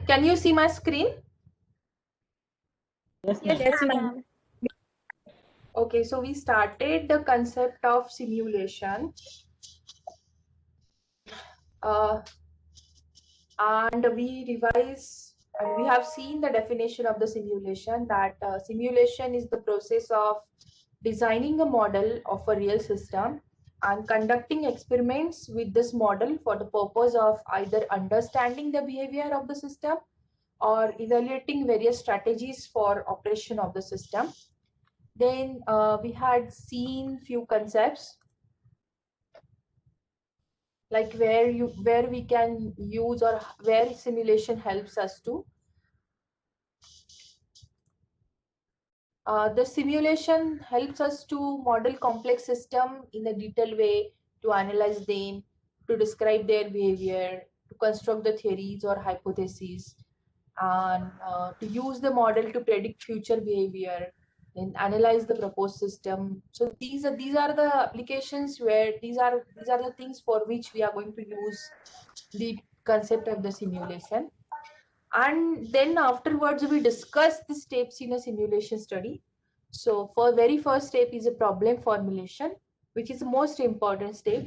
Can you see my screen? Yes, Yes, ma'am. yes, Yes, ma'am. ma'am. Okay, so we started the concept of simulation, uh, and we have seen the definition of the simulation, that simulation is the process of designing a model of a real system and conducting experiments with this model for the purpose of either understanding the behavior of the system or evaluating various strategies for operation of the system. Then we had seen few concepts like where we can use or where simulation helps us to. The simulation helps us to model complex system in a detailed way, to analyze them, to describe their behavior, to construct the theories or hypotheses, and to use the model to predict future behavior and analyze the proposed system. So these are the applications where these are the things for which we are going to use the concept of the simulation. And then afterwards we discuss the steps in a simulation study. So for very first step is a problem formulation, which is the most important step.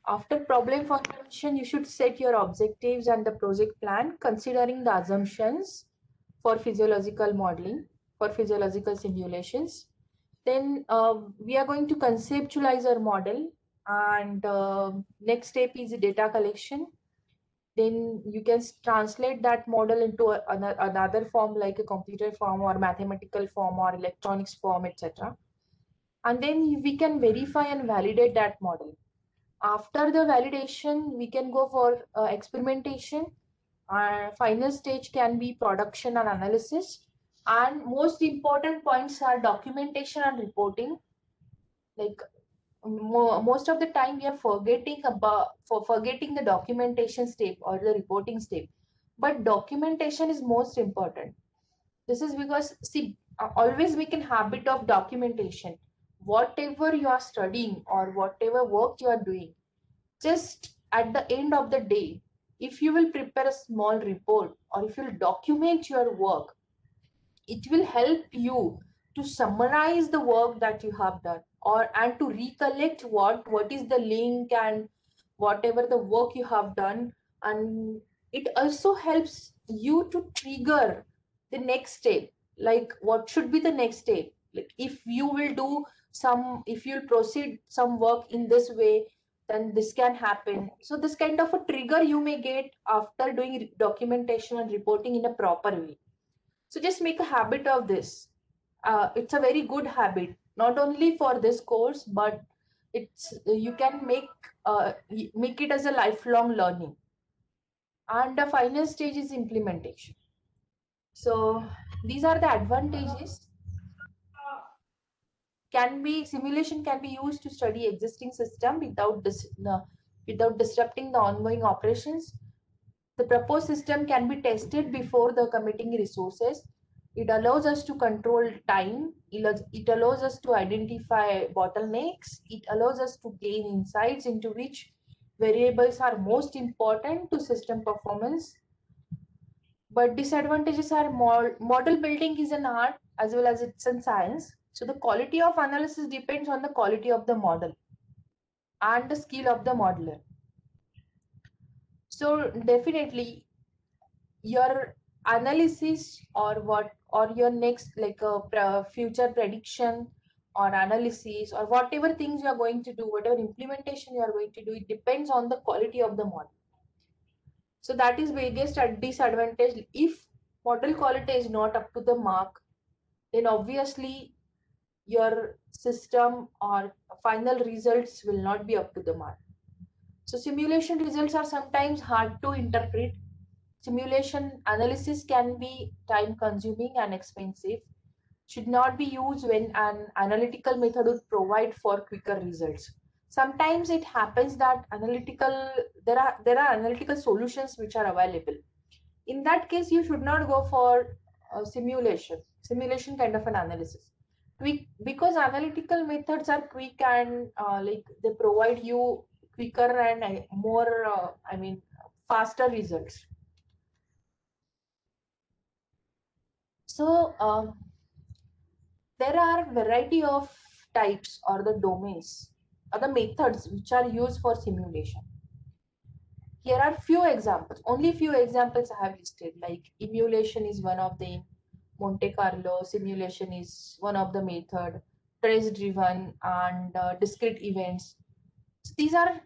After problem formulation, you should set your objectives and the project plan considering the assumptions for physiological modeling, for physiological simulations. Then we are going to conceptualize our model, and next step is data collection. Then you can translate that model into another form, like a computer form or mathematical form or electronics form, etc. And then we can verify and validate that model. After the validation, we can go for experimentation. Final stage can be production and analysis. And most important points are documentation and reporting. Like most of the time we are forgetting the documentation step or the reporting step, but documentation is most important. This is because, see, always make a habit of documentation. Whatever you are studying or whatever work you are doing, just at the end of the day, if you will prepare a small report or if you will document your work, it will help you to summarize the work that you have done, or and to recollect what is the link and whatever the work you have done. And it also helps you to trigger the next step, like what should be the next step. Like if you'll proceed some work in this way, then this can happen. So this kind of a trigger you may get after doing documentation and reporting in a proper way. So just make a habit of this. It's a very good habit, not only for this course, but it's you can make it as a lifelong learning. And the final stage is implementation. So these are the advantages. Simulation can be used to study existing system without disrupting the ongoing operations. The proposed system can be tested before the committing resources. It allows us to control time. It allows us to identify bottlenecks. It allows us to gain insights into which variables are most important to system performance. But disadvantages are model building is an art as well as it's a science. So the quality of analysis depends on the quality of the model and the skill of the modeler. So definitely your analysis or your next like a future prediction or analysis or whatever things you are going to do, whatever implementation you are going to do, it depends on the quality of the model. So that is biggest disadvantage. If model quality is not up to the mark, then obviously your system or final results will not be up to the mark. So simulation results are sometimes hard to interpret. Simulation analysis can be time consuming and expensive, should not be used when an analytical method would provide for quicker results. Sometimes it happens that there are analytical solutions which are available. In that case, you should not go for simulation kind of an analysis. Because analytical methods are quick and like they provide you quicker and more, faster results. So there are variety of types or the domains or the methods which are used for simulation. Here are few examples, only few examples I have listed, like emulation is one of them, Monte Carlo simulation is one of the method, trace driven and discrete events. So these are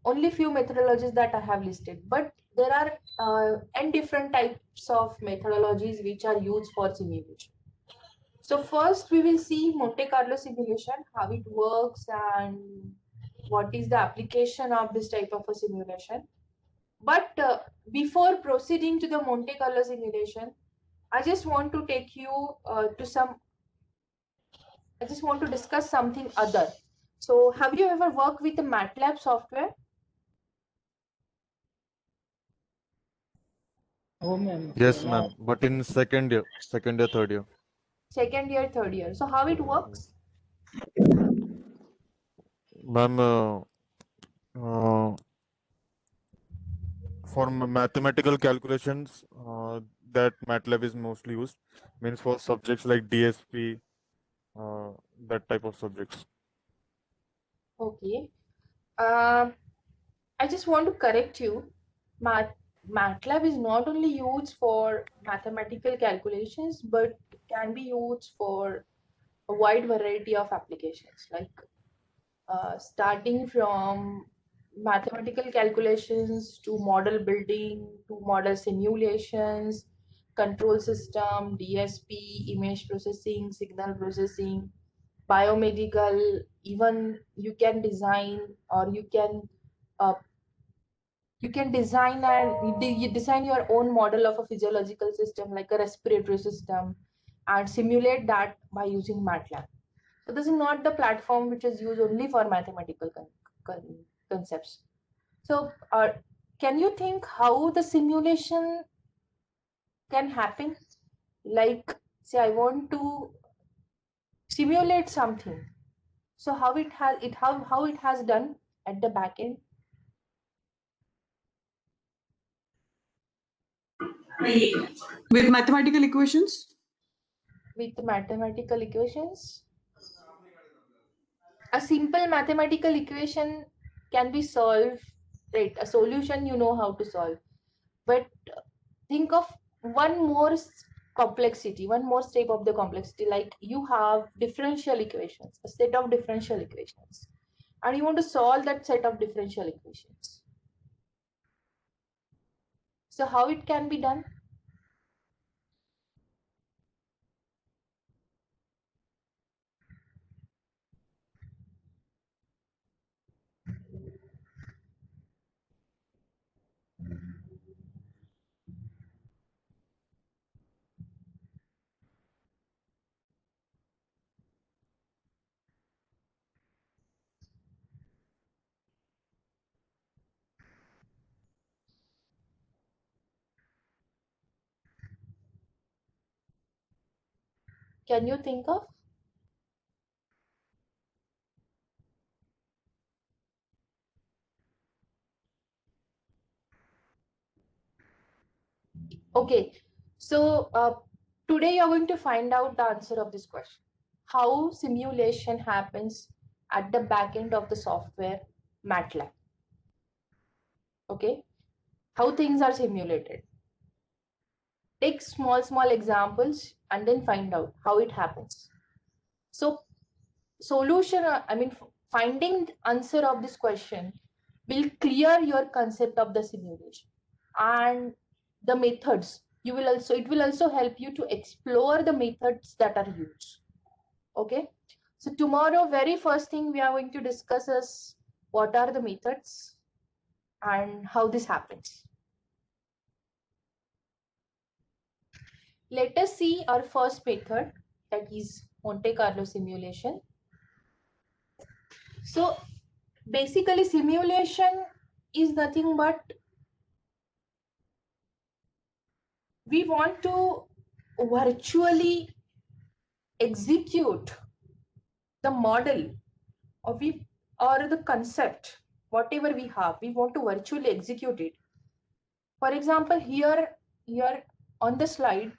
only few methodologies that I have listed, but there are n different types of methodologies which are used for simulation. So first we will see Monte Carlo simulation, how it works and what is the application of this type of a simulation. But before proceeding to the Monte Carlo simulation, I just want to take you to some, I just want to discuss something other. So have you ever worked with the MATLAB software? Oh, ma'am. Yes, ma'am. But in second year, third year. Second year, third year. So how it works? Ma'am, uh, for mathematical calculations, that MATLAB is mostly used. Means for subjects like DSP, uh, that type of subjects. Okay. Uh, I just want to correct you. MATLAB is not only used for mathematical calculations, but can be used for a wide variety of applications, like starting from mathematical calculations to model building to model simulations, control system, DSP, image processing, signal processing, biomedical. Even you can design, or uh, you can design and you design your own model of a physiological system like a respiratory system and simulate that by using MATLAB. So this is not the platform which is used only for mathematical concepts. So can you think how the simulation can happen? Like, say I want to simulate something. So how it has done at the back end With mathematical equations? with mathematical equations? A simple mathematical equation can be solved, right? A solution you know how to solve, but think of one more complexity, one more step of the complexity, like you have differential equations, a set of differential equations, and you want to solve that set of differential equations. So how it can be done? Can you think of? Okay, so today you're going to find out the answer of this question. How simulation happens at the back end of the software MATLAB. Okay, how things are simulated. Take small examples and then find out how it happens. So solution, finding the answer of this question will clear your concept of the simulation and the methods. It will also help you to explore the methods that are used. Okay, so tomorrow very first thing we are going to discuss is what are the methods and how this happens. Let us see our first method, that is Monte Carlo simulation. So basically simulation is nothing but we want to virtually execute the model, or the concept, whatever we have, we want to virtually execute it. For example, here on the slide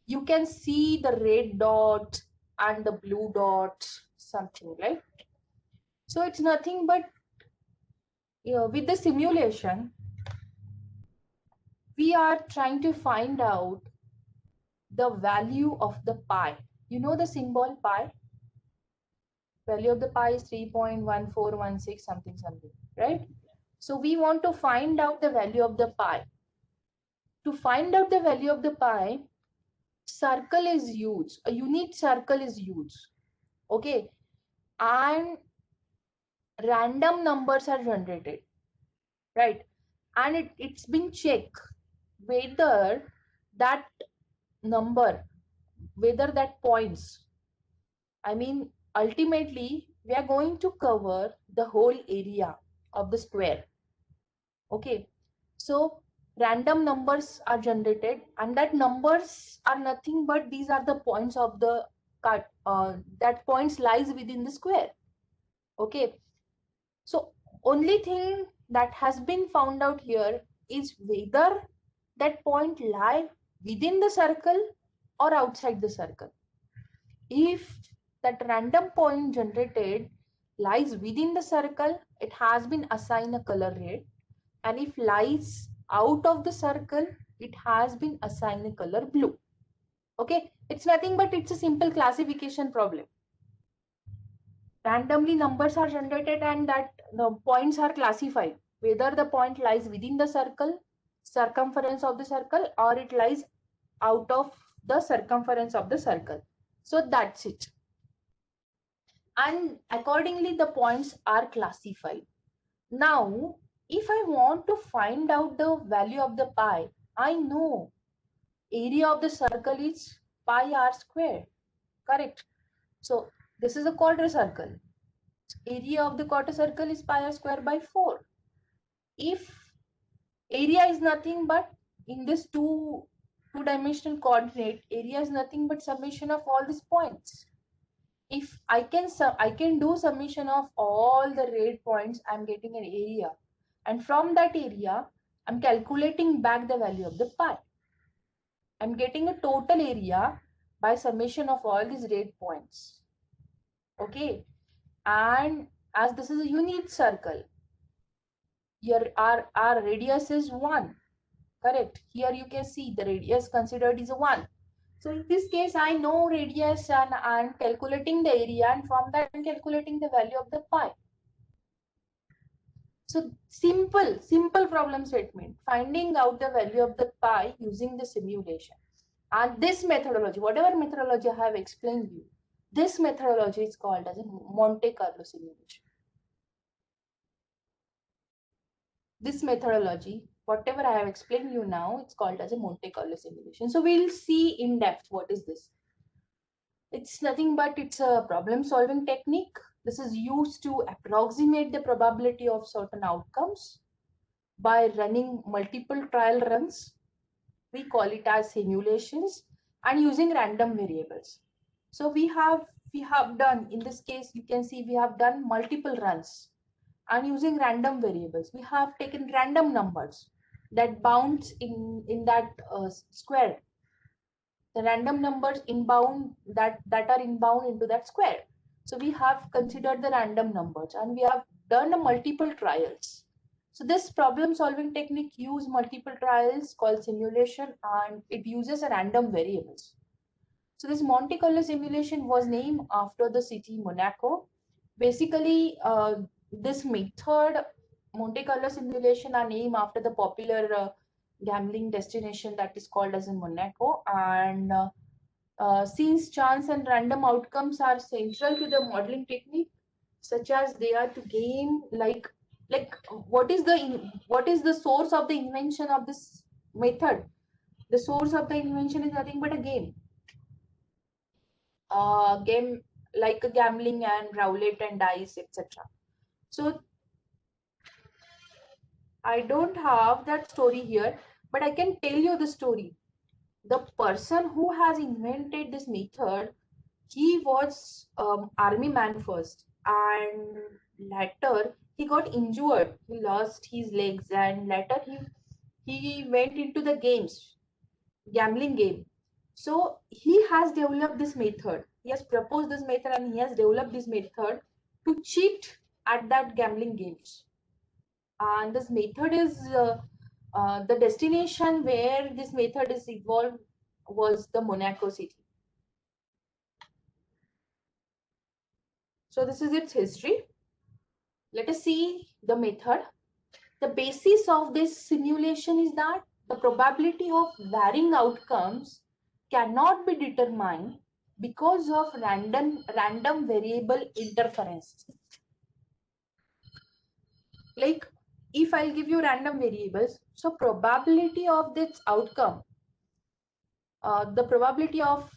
you can see the red dot and the blue dot, something, right? So it's nothing but, with the simulation, we are trying to find out the value of the pi. You know the symbol pi? Value of the pi is 3.1416 something something, right? So we want to find out the value of the pi. To find out the value of the pi, circle is used. A unit circle is used. Okay. And random numbers are generated, right? And it's been checked whether that number, whether that points, I mean, ultimately, we are going to cover the whole area of the square. Okay. So random numbers are generated, and that numbers are nothing but these are the points of the cut, that points lies within the square. Okay. So only thing that has been found out here is whether that point lie within the circle or outside the circle. If that random point generated lies within the circle, it has been assigned a color red. And if lies out of the circle, it has been assigned a color blue. Okay, it's nothing but it's a simple classification problem. Randomly numbers are generated and that the points are classified, whether the point lies within the circle, circumference of the circle, or it lies out of the circumference of the circle. So that's it. And accordingly the points are classified. Now if I want to find out the value of the pi, I know area of the circle is pi r square, correct? So this is a quarter circle. Area of the quarter circle is pi r square by 4. If area is nothing but, in this two-dimensional coordinate, area is nothing but summation of all these points. If I can do summation of all the red points, I'm getting an area, and from that area I'm calculating back the value of the pi. I'm getting a total area by summation of all these red points. Okay, and as this is a unit circle, here our radius is 1, correct? Here you can see the radius considered is 1. So in this case, I know radius and I'm calculating the area, and from that I'm calculating the value of the pi. So simple problem statement, finding out the value of the pi using the simulation. And this methodology, whatever methodology I have explained you, this methodology is called as a Monte Carlo simulation. This methodology, whatever I have explained you now, it's called as a Monte Carlo simulation. So we'll see in depth what is this. It's nothing but it's a problem solving technique. This is used to approximate the probability of certain outcomes by running multiple trial runs. We call it as simulations, and using random variables. So we have done, in this case, you can see we have done multiple runs and using random variables. We have taken random numbers that bounce in that square, the random numbers inbound that are inbound into that square. So we have considered the random numbers and we have done multiple trials. So this problem solving technique use multiple trials called simulation, and it uses a random variables. So this Monte Carlo simulation was named after the city Monaco. Basically, this method, Monte Carlo simulation, are named after the popular gambling destination that is called as in Monaco. And since chance and random outcomes are central to the modeling technique, such as they are to game, like what is the source of the invention of this method? The source of the invention is nothing but a game. Game like a gambling and roulette and dice, etc. So I don't have that story here, but I can tell you the story. The person who has invented this method, he was army man first, and later he got injured. He lost his legs, and later he went into the games, gambling game. So he has developed this method. He has proposed this method and he has developed this method to cheat at that gambling games. And this method is the destination where this method is evolved was the Monaco city. So this is its history. Let us see the method. The basis of this simulation is that the probability of varying outcomes cannot be determined because of random variable interference. Like if I'll give you random variables, so probability of this outcome, the probability of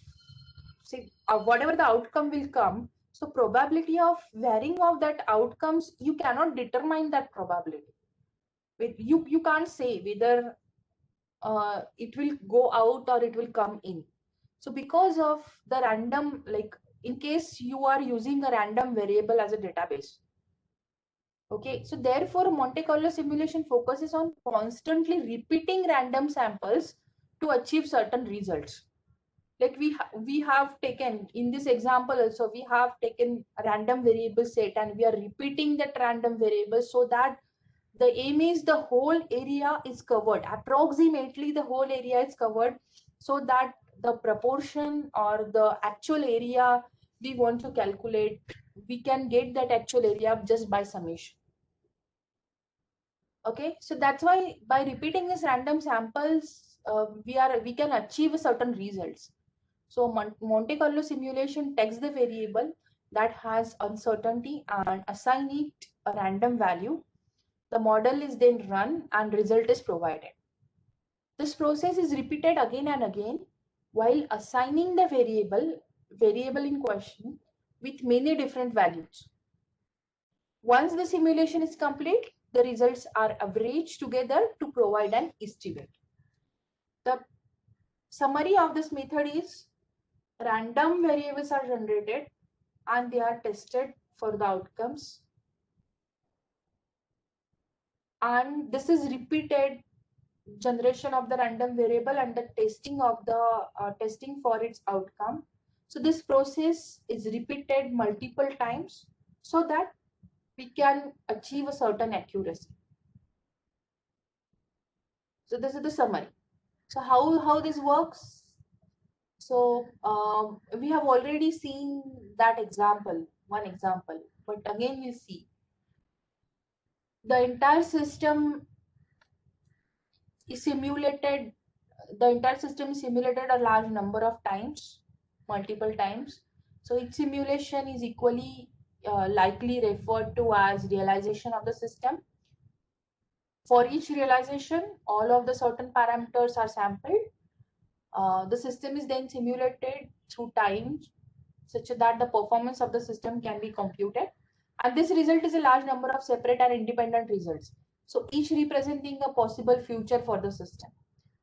whatever the outcome will come, so probability of varying of that outcomes, you cannot determine that probability. You can't say whether it will go out or it will come in. So because of the random, like in case you are using a random variable as a database, okay, so therefore Monte Carlo simulation focuses on constantly repeating random samples to achieve certain results. Like we have taken in this example also, we have taken a random variable set and we are repeating that random variable, so that the aim is the whole area is covered, approximately the whole area is covered, so that the proportion or the actual area we want to calculate, we can get that actual area just by summation. Okay, so that's why by repeating these random samples, we can achieve certain results. So Monte Carlo simulation takes the variable that has uncertainty and assign it a random value. The model is then run and result is provided. This process is repeated again and again while assigning the variable in question with many different values. Once the simulation is complete, the results are averaged together to provide an estimate. The summary of this method is random variables are generated and they are tested for the outcomes. And this is repeated generation of the random variable and the testing of the testing for its outcome. So this process is repeated multiple times so that we can achieve a certain accuracy. So this is the summary. So how this works? So we have already seen that example, one example, but again we'll see. The entire system is simulated, the entire system is simulated a large number of times, multiple times. So each simulation is equally likely referred to as realization of the system. For each realization, all of the certain parameters are sampled. The system is then simulated through time such that the performance of the system can be computed. And this result is a large number of separate and independent results. So each representing a possible future for the system.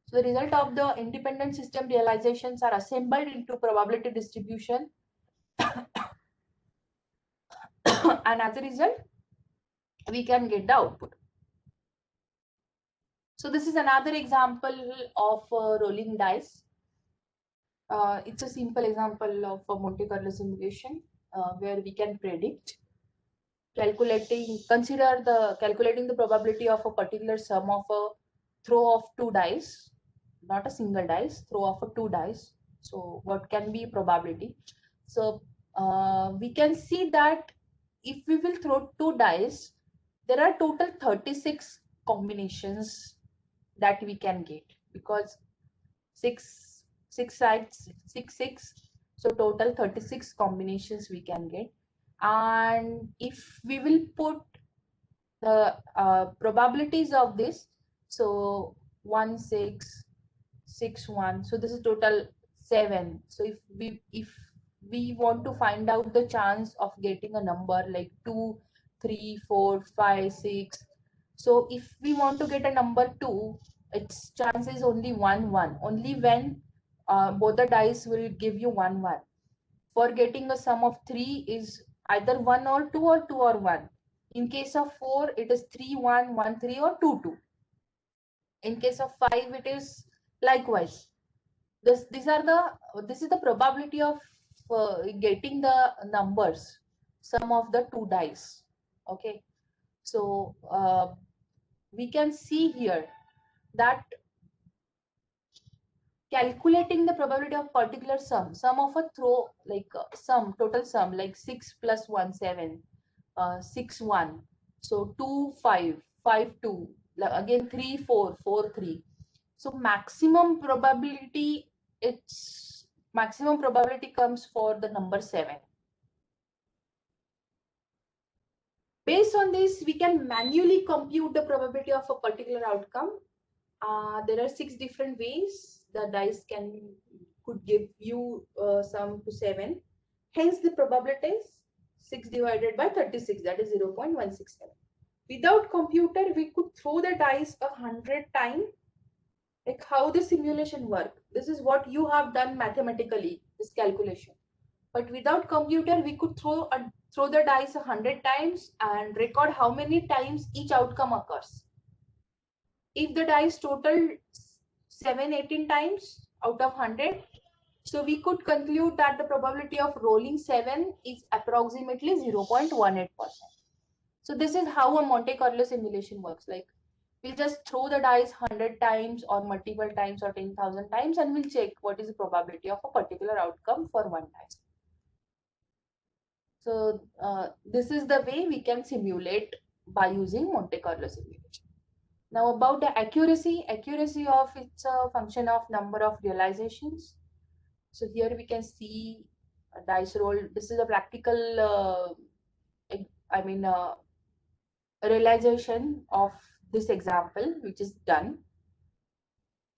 So the result of the independent system realizations are assembled into probability distribution and as a result, we can get the output. So this is another example of rolling dice. It's a simple example of a Monte Carlo simulation where we can predict calculating the probability of a particular sum of a throw of two dice, not a single dice, throw of a two dice. So what can be probability? So we can see that if we will throw two dice, there are total 36 combinations that we can get, because six sides, six, so total 36 combinations we can get. And if we will put the probabilities of this, so 1 6 6 1, so this is total 7. So if we want to find out the chance of getting a number like 2 3 4 5 6, so if we want to get a number 2, its chance is only 1 1, only when both the dice will give you 1 1. For getting a sum of 3 is either 1 or 2 or 2 or 1. In case of 4, it is 3 1 1 3 or 2 2. In case of 5, it is likewise. this is the probability of getting the numbers, sum of the two dice. Okay, so we can see here that calculating the probability of particular sum of a throw, like total sum, like 6 plus 1 7, 6 1, so 2 5 5 2, again 3 4 4 3. So maximum probability comes for the number 7. Based on this, we can manually compute the probability of a particular outcome. There are 6 different ways the dice could give you sum to 7. Hence, the probability is 6 divided by 36, that is 0.167. Without computer, we could throw the dice 100 times. Like how the simulation work. This is what you have done mathematically, this calculation. But without computer, we could throw the dice 100 times and record how many times each outcome occurs. If the dice total 18 times out of 100, so we could conclude that the probability of rolling 7 is approximately 0.18%. So this is how a Monte Carlo simulation works. Like, we'll just throw the dice 100 times or multiple times or 10,000 times, and we'll check what is the probability of a particular outcome for one dice. So this is the way we can simulate by using Monte Carlo simulation. Now about the accuracy of it's a function of number of realizations. So here we can see a dice roll. This is a practical, realization of this example which is done.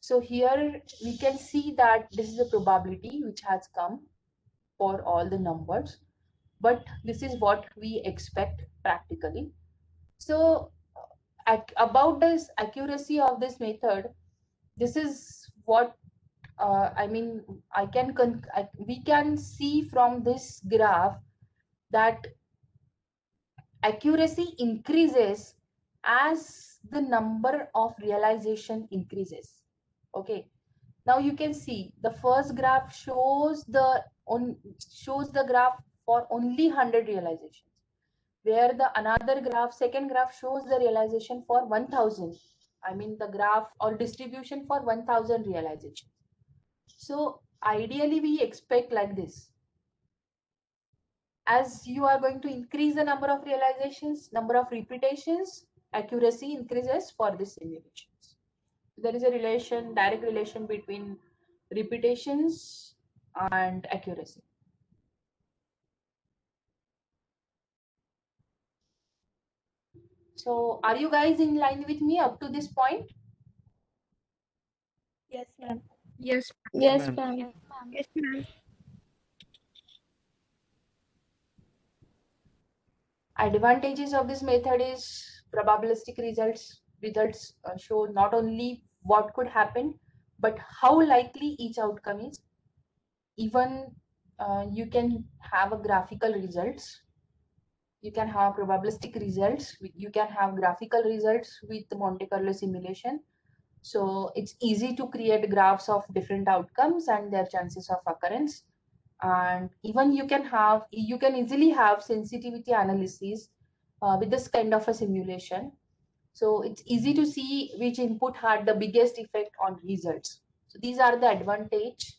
So here we can see that this is the probability which has come for all the numbers, but this is what we expect practically. So about this accuracy of this method, this is what we can see from this graph that accuracy increases as the number of realization increases. Okay, now you can see the first graph shows the graph for only 100 realizations, where the second graph shows the realization for 1000. The graph or distribution for 1000 realizations. So ideally we expect like this. As you are going to increase the number of realizations, number of repetitions, accuracy increases for this simulations. There is a direct relation between repetitions and accuracy. So are you guys in line with me up to this point? Yes, ma'am. Yes. Yes, ma'am. ma'am. Yes, ma'am. Advantages of this method is probabilistic results show not only what could happen, but how likely each outcome is. Even you can have a graphical results. You can have probabilistic results. You can have graphical results with Monte Carlo simulation. So it's easy to create graphs of different outcomes and their chances of occurrence. And even you can easily have sensitivity analysis with this kind of a simulation. So it's easy to see which input had the biggest effect on results. So these are the advantage.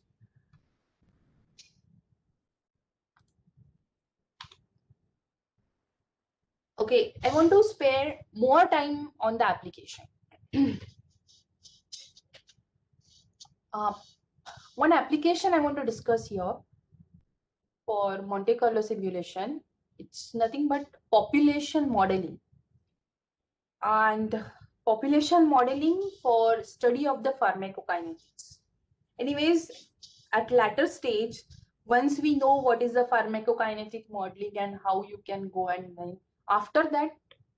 Okay, I want to spare more time on the application. One application I want to discuss here for Monte Carlo simulation, it's nothing but population modeling. And population modeling for study of the pharmacokinetics. Anyways, at latter stage, once we know what is the pharmacokinetic modeling and how you can go, and then after that,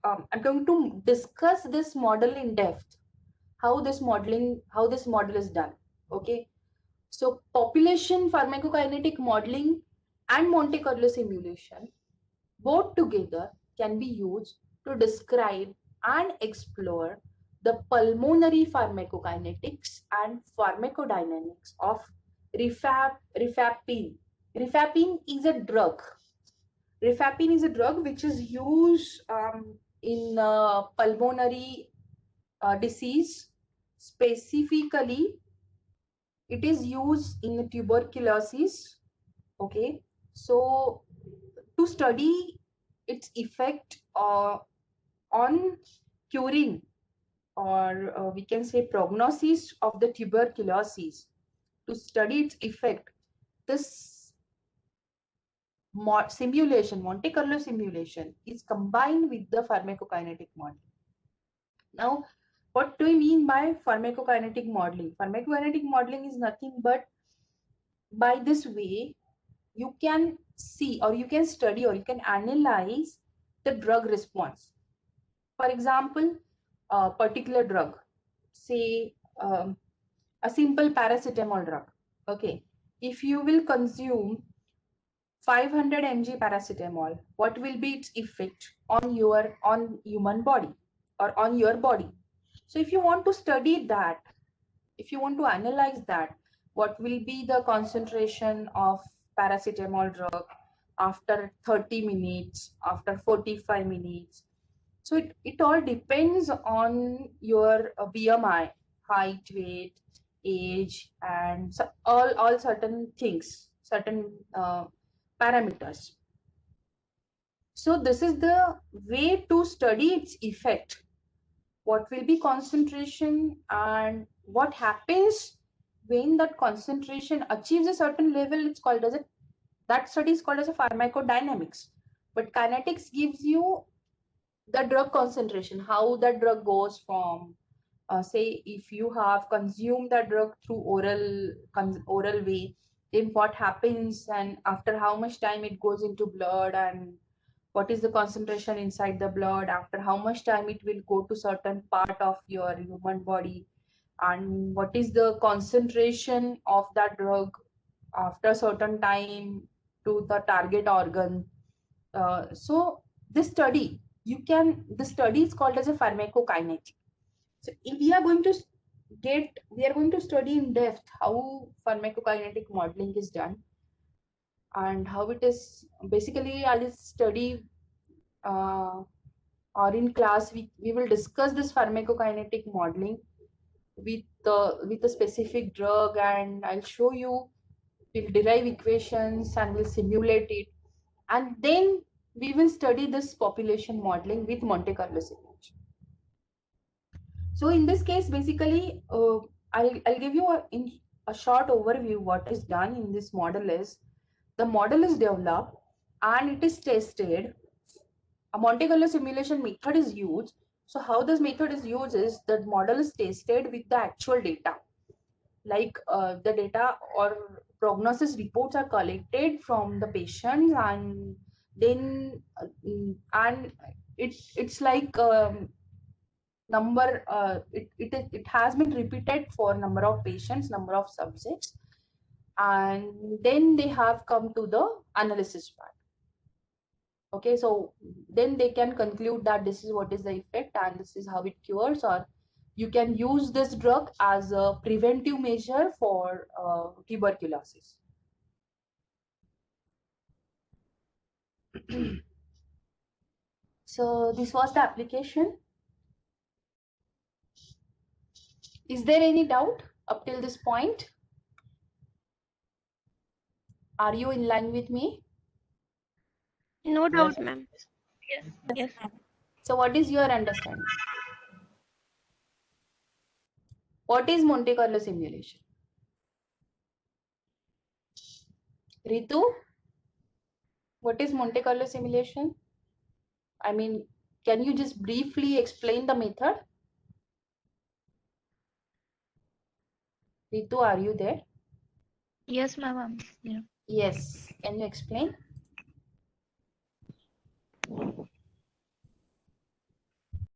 I'm going to discuss this model in depth, how this model is done. Okay, so population pharmacokinetic modeling and Monte Carlo simulation both together can be used to describe and explore the pulmonary pharmacokinetics and pharmacodynamics of Rifampin. Rifampin is a drug. Rifampin is a drug which is used in pulmonary disease. Specifically, it is used in tuberculosis. Okay, so to study its effect on curing, or we can say prognosis of the tuberculosis, to study its effect, this simulation, Monte Carlo simulation, is combined with the pharmacokinetic model. Now, what do we mean by pharmacokinetic modeling? Pharmacokinetic modeling is nothing but, by this way, you can see, or you can study, or you can analyze the drug response. For example, a particular drug, say a simple paracetamol drug. Okay, if you will consume 500 mg paracetamol, what will be its effect on human body, or on your body? So if you want to study that, if you want to analyze that, what will be the concentration of paracetamol drug after 30 minutes, after 45 minutes? So it all depends on your BMI, height, weight, age, and so all certain things, certain parameters. So this is the way to study its effect. What will be concentration, and what happens when that concentration achieves a certain level? It's called as that study is called as a pharmacodynamics. But kinetics gives you the drug concentration, how that drug goes from, say, if you have consumed that drug through oral way, then what happens, and after how much time it goes into blood, and what is the concentration inside the blood, after how much time it will go to certain part of your human body, and what is the concentration of that drug after certain time to the target organ. So this study, the study is called as a pharmacokinetic. So if we are going to study in depth how pharmacokinetic modeling is done, and how it is basically, I'll study, or in class we will discuss this pharmacokinetic modeling with a specific drug, and I'll show you, we'll derive equations and we'll simulate it, and then we will study this population modeling with Monte Carlo simulation. So in this case, basically, I'll give you a short overview. What is done in this model is, the model is developed and it is tested. A Monte Carlo simulation method is used. So how this method is used is, the model is tested with the actual data. Like the data or prognosis reports are collected from the patients, and then and it's like number, it has been repeated for number of patients, number of subjects, and then they have come to the analysis part. Okay, so then they can conclude that this is what is the effect and this is how it cures, or you can use this drug as a preventive measure for tuberculosis. So this was the application. Is there any doubt up till this point? Are you in line with me? No doubt, ma'am. Yes. So what is your understanding? What is Monte Carlo simulation? Ritu, what is Monte Carlo simulation? I mean, can you just briefly explain the method? Ritu, are you there? Yes, ma'am. Yeah. Yes. Can you explain?